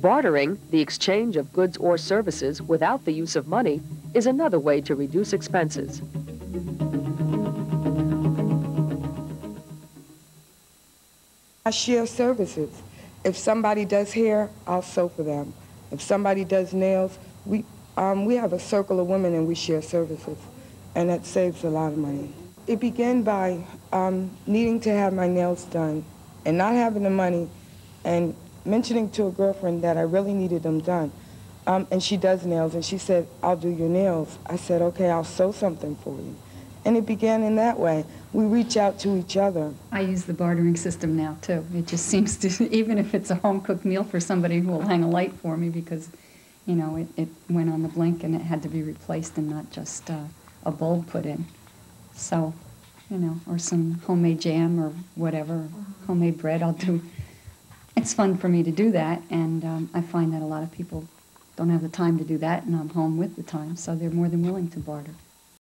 Bartering, the exchange of goods or services without the use of money, is another way to reduce expenses. I share services. If somebody does hair, I'll sew for them. If somebody does nails, we have a circle of women and we share services, and that saves a lot of money. It began by needing to have my nails done and not having the money, and mentioning to a girlfriend that I really needed them done. And she does nails, and she said, "I'll do your nails." I said, "Okay, I'll sew something for you." And it began in that way. We reach out to each other. I use the bartering system now, too. It just seems to, even if it's a home-cooked meal for somebody who will hang a light for me because, you know, it went on the blink and it had to be replaced and not just a bulb put in. So, you know, or some homemade jam or whatever, homemade bread I'll do. It's fun for me to do that, and I find that a lot of people don't have the time to do that, and I'm home with the time, so they're more than willing to barter.